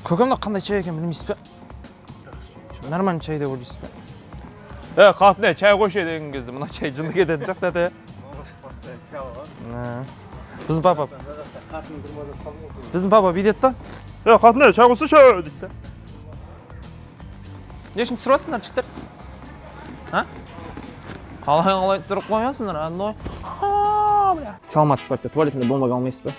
Көкемде қандай чай екен білмейсіз бе? Нормальный чай деп ойлайсыз ба? Қатыне чай қойшы деген кезде мына чай жынды кететін жоқ деді. Біздің папа бүйтеді да. Қатыне чай қойсайшы дейді да. Не үшін түсіріп жатсыңдар жігіттер? Қалай түсіріп қоясыңдар, одной. Саламатсыз ба, туалетінде болмай қалмайсыз ба?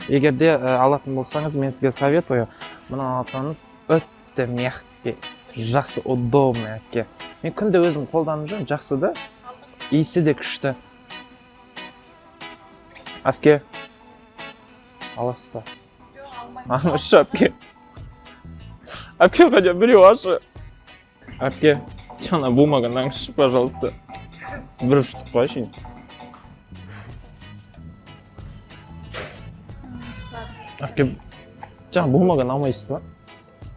Егер де алатын болсаңыз, мен сізге советую, мұны алсаңыз өте мягкий, жақсы, удобный әпке. Мен күнде өзім қолданып жүрмін, жақсы да, иісі де күшті. Әпке, аласыз ба? Алмайсыз әпке. Әпке, хотя біреу ашы. Әпке, жаңа бумаға наңызшы, пожалуйста. Бір ұштық қойшы. Әпке, жаңа бумаға намайсыз ба?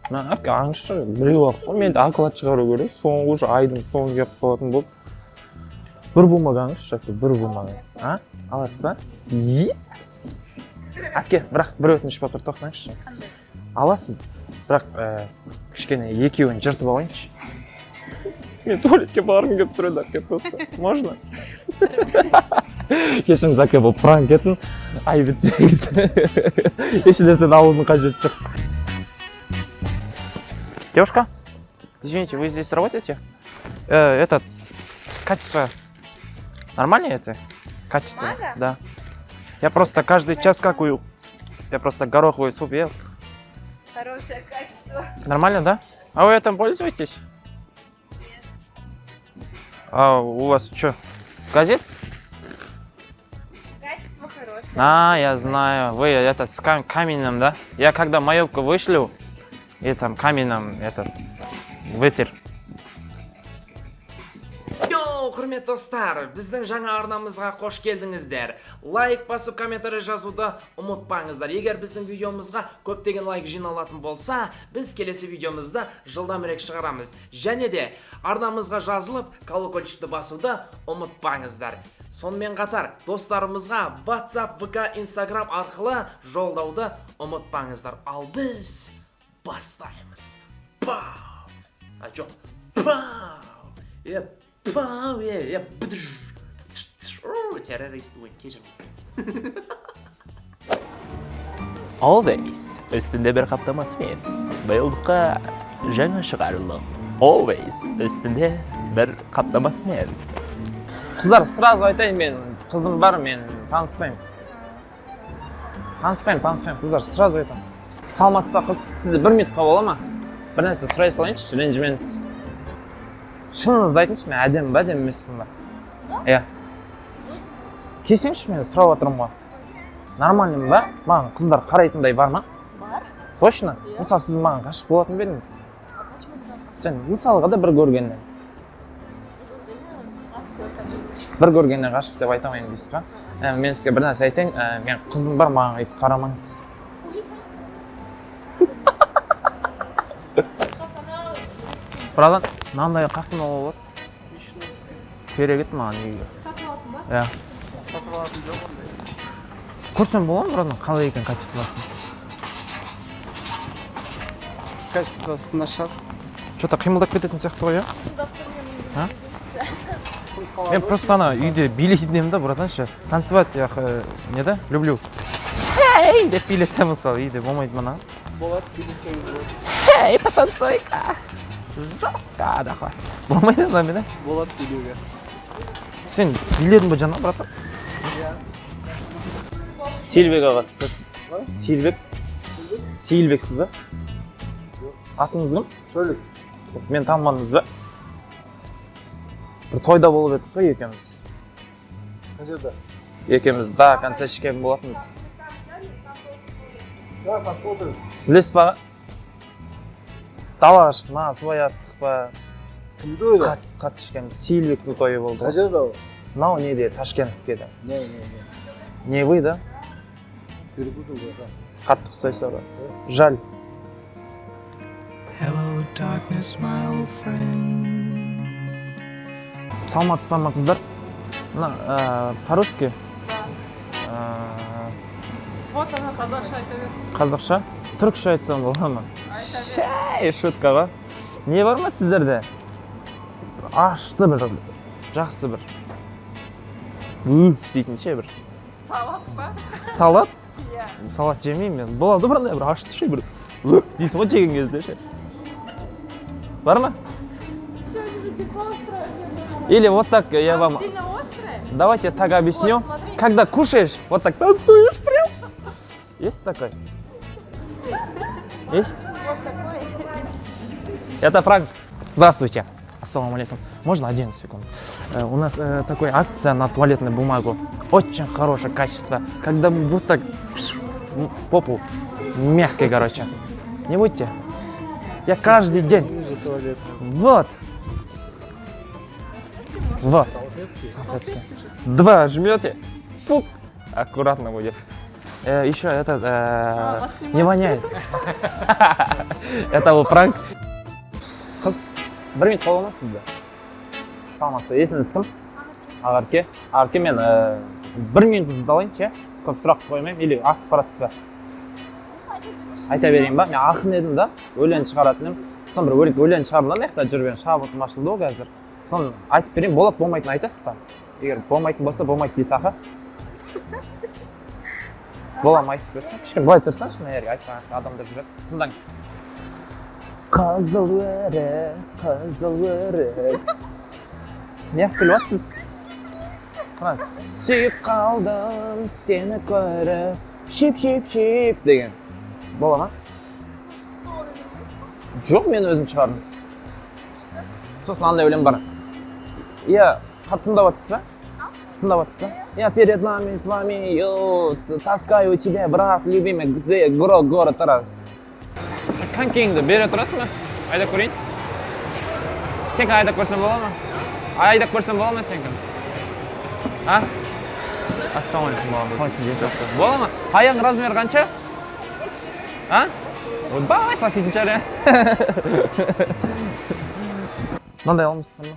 Әпке, аңызшы, біреу ақ қой, мен ақылат шығару керек, соңғы уже айдың соңғы кеп қалатын болып. Бір бумаға аңызшы, әпке, бір бумаға. Аласыз ба? Әпке, бірақ бір өтініш бар, тоқтаңызшы. Аласыз, бірақ кішкене екеуін жыртып алайыншы. Мен туалетке барғым келіп тұрады, әпке, просто. Можно? Кешіріңіз, әпке, бұл пранк етін. Айбет жегіз. Ешілерсен алудың қажеті жоқ. Девушка, извините, вы здесь работаете? Качество нормальное это? Качество? Да. Я просто каждый час какую? Я просто гороховый суп ел. Хорошее качество. Нормально, да? А вы этим пользуетесь? Нет. А у вас что, газет? Качество хорошее. Я знаю. Вы это с каменным, да? Я когда маевку вышлю, и там каменным этот вытер. Құрметті достар, біздің жаңа арнамызға қош келдіңіздер. Лайк басып, комментарий жазуды ұмытпаңыздар. Егер біздің видеомызға көптеген лайк жиналатын болса, біз келесі видеомызды жылдамырақ шығарамыз. Және де арнамызға жазылып, колокольчикті басуды ұмытпаңыздар. Сонымен қатар, достарымызға WhatsApp, VK, Instagram арқылы жолдауды ұмытпаңыздар. Ал біз бастаймыз. Пау! Жоқ, пау! Пау, террорист ойын, кешіріңіз. Always üstünde bir kaplamasымен биылдыққа жаңа шығарылым. Always үстінде бір қаптамасымен. Қыздар, сразу айтайын, мен қызым бар, мен таныспаймын. Таныспаймын, қыздар, сразу айтам. Саламатсыз ба қыз, сізді бір минутқа бола ма? Бір нәрсе сұрай салайыншы, ренжімеңіз. Шыныңызды айтыңызшы, мен әдемі ба, әдемі емеспін ба? Иә. Келсеңізші, мен сұрап отырмын ғой. Нормальным ба? Маған қыздар қарайтындай бар ма? Бар. Точно? Мысалы, сіз маған ғашық болатын беріңіз. Мысалға да бір көргеннен. Бір көргеннен ғашық деп айтамайын дейсіз ба? Мен сізге бір нәрсе айтайын, мен қызым бар, маған айтып қарамаңыз. Брадан, мынандай қақпын ол болады. Керек еді маған үйге. Сатып алдың ба? Иә. Сатып алдың жоқ ондай. Көрсем бола ма, брадан, қалай екен качествосын? Качествосы нашар. Что-то қимылдап кететін сияқты ғой, иә? Мен просто ана үйде билейтінем да, братан ше. Танцевать я не да, люблю. Хей, деп билесем мысалы, үйде болмайды мана. Болады, билеткен болады. Хей, потанцуй-ка. Жестко, дақла. Болмайды да мен, Болады билеуге. Сен биледің бе жана, братан? Сейілбек ағасы, қыз. Сейілбек? Сейілбексіз ба? Атыңыз кім? Төлік. Мен танымадыңыз ба? Бір тойда болып едік қой екеуміз. Қаншада? Екеуміз, да, концерт ішкен болатынбыз. Да, посмотрим. Білесіз ба? Далаға шықма, свай аттық па. Кімді ойда? Қатты ішкенбіз. Сейілбектің тойы болды. Қаншада ол? Мынау неде, Ташкентскеде. Не. Не вы, да? Перепутал братан. Қатты ұқсайсыз ба? Жаль. Hello, darkness, my old friend. Саламатсыздар. Мына по-русски? Вот она қазақша айта бер. Қазақша? Түркше айтсам бола ма? Шай, шутка ғой. Не бар ма сіздерде? Ашты бір, жақсы бір. Дейтінше бір. Салат па? Салат? Иә. Салат жемеймін мен. Болады бірандай бір ашты ше бір. Дейсің ғой жеген кезде ше. Бар ма? Или вот так я вам... Сильно острое? Давайте так объясню. Вот, смотри. Когда кушаешь, вот так танцуешь прям. Есть такой? Есть? Вот такой. Это пранк. Здравствуйте. Ассаламу алейкум. Можно 1 секунду? У нас такой акция на туалетную бумагу. Очень хорошее качество. Когда вот так попу мягкий, короче. Не будьте. Я каждый день. Ниже туалет. Вот. Вот. Салфетки. 2 жмете. Пуп. Аккуратно будет. Еще этот не воняет. Это был пранк. Қыз, 1 минут қала алмайсыз ба? Саламатсыз ба? Есіміңіз кім? Ағарке. Ағарке, мен 1 минутыңызды алайыншы, көп сұрақ қоймаймын, или асып баратсыз ба? Айта берейін ба? Мен ақын едім да, өлең шығаратын едім. Сосын бір өлең шығарып мына жақта жүрген шабытым ашылды ғой қазір. Соны айтып берейін, болады болмайтын айтасыз ба? Егер болмайтын болса, болмайды дейсіз аға. Бола ма айтып берсін? Кішкене былай тұрсаңшы, мына жерге айтсаң адамдар жүреді. Тыңдаңыз. Қызыл өрік. Неғып күліп жатсыз? Сүйіп қалдым сені көріп, шип деген. Бола ма? Жоқ, мен өзім шығардым. Сосын андай өлең бар. Я тыңдап жатсыз ба? Тыңдап жатсыз ба? Я перед нами с вами, таскаю тебя, брат, любимый, где город раз. Конькиіңді бере тұрасың ба? Айдап көрейін? Сен айдап көрсем бола ма? Айдап көрсем бола ма сен кім? А? Ассаламалейкум, бола. Қалайсың, денсаулықта? Бола ма? Аяғың размері қанша? А? Ойбай, саситын шығар, Мынандай алмайсыздар ма?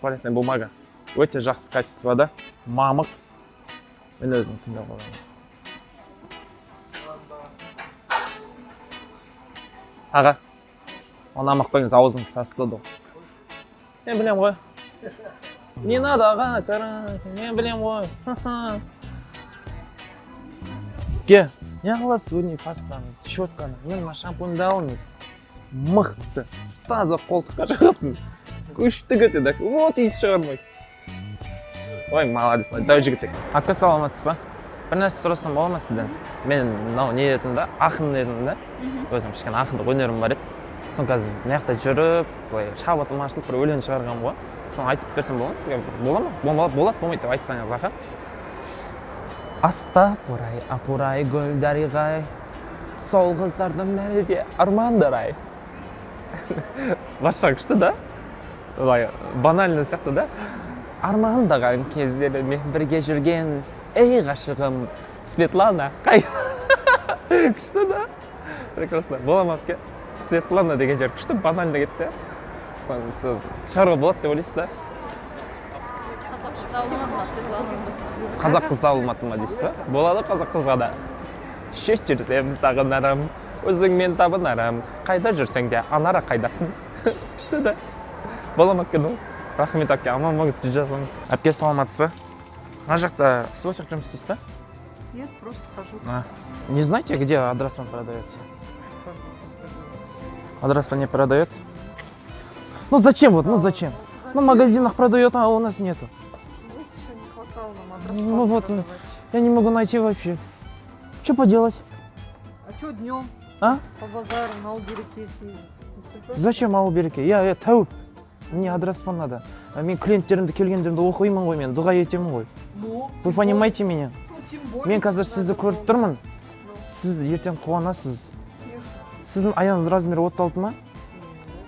Туалетная бумага. Өте жақсы качествода. Мамық. Мен өзім тыңдап аламын. Аға, оны амақпаңыз, аузыңыз сасылды. Мен білем ғой. Не надо, аға, карать, мен білем ғой. Ке, не қыласыз өне пастаңыз, щетканы, мен шампуньды алыңыз. Мықты, таза қолтыққа шығатын. Күшті кетеді, вот иіс шығармайды. Ой, молодец, дәу жігітек. Ака, саламатсыз ба? Бір нәрсе сұрасам бола ма сізден? Мен мынау не едім да, ақын едім да. Өзім кішкене ақындық өнерім бар еді. Соны қазір мына жақта жүріп, шабытым ашылып, бір өлең шығарғам ғой. Соны айтып берсем бола ма сізге? Бола ма? Болады, болмайды деп айтсаңыз, аға. Астапырай, апырай, гүлдарығай, сол қыздардың бәрі де армандарай. Басша күшті да? Банально сияқты да? Армандаған кездеріме бірге жүрген, ей ғашығым, Светлана, қай? Күшті да? Прекрасно. Бола ма әпке? Светлана деген жер күшті, банально кетті. Шығаруға болады деп ойлайсыз да? Қазақ қыз табылмады ма, Светлананың басқа? Қазақ қыз табылмады ма дейсіз ба? Болады қазақ қызға да. Шеш жүрсем сағынарым, өзіңмен табынарым, қайда жүрсең де анара қайдасың. Күшті да? Бола ма әпке? Рахмет әпке, аман болыңыз, жүз жасаңыз. Әпке, саламатсыз ба? Мына жақта свосик жұмыс істейсіз ба? Нет, просто хожу. Не знаете, где адраспан продается? Адраспан не продает? Ну зачем вот, ну зачем? Ну в магазинах продает, а у нас нету. Видите, что не хватало нам адрес. Ну вот, я не могу найти вообще. Что поделать? А что днем? А? По базару на Алгерике съездить. Зачем Алберке? Я тәуіп. Мне адраспан надо. Мен клиенттерімді келгендерімді оқимын ғой, мен дұға етемін ғой. Ну, Вы понимаете меня? ну, тем более. Мен қазір сізді көріп тұрмын. Сіз ертең қуанасыз. Сіздің аяғыңыз размері 36 ма?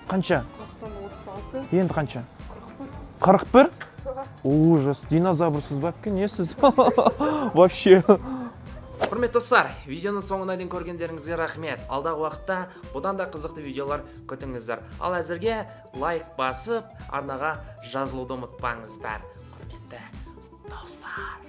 Қанша? 46. Енді қанша? 41? Ужас, динозаврсыз ба әпке, не сіз? Вообще. Құрметті достар, видеоның соңына дейін көргендеріңізге рахмет. Алдағы уақытта бұдан да қызықты видеолар күтіңіздер. Ал әзірге лайк басып, арнаға жазылуды ұмытпаңыздар. Құрметті достар.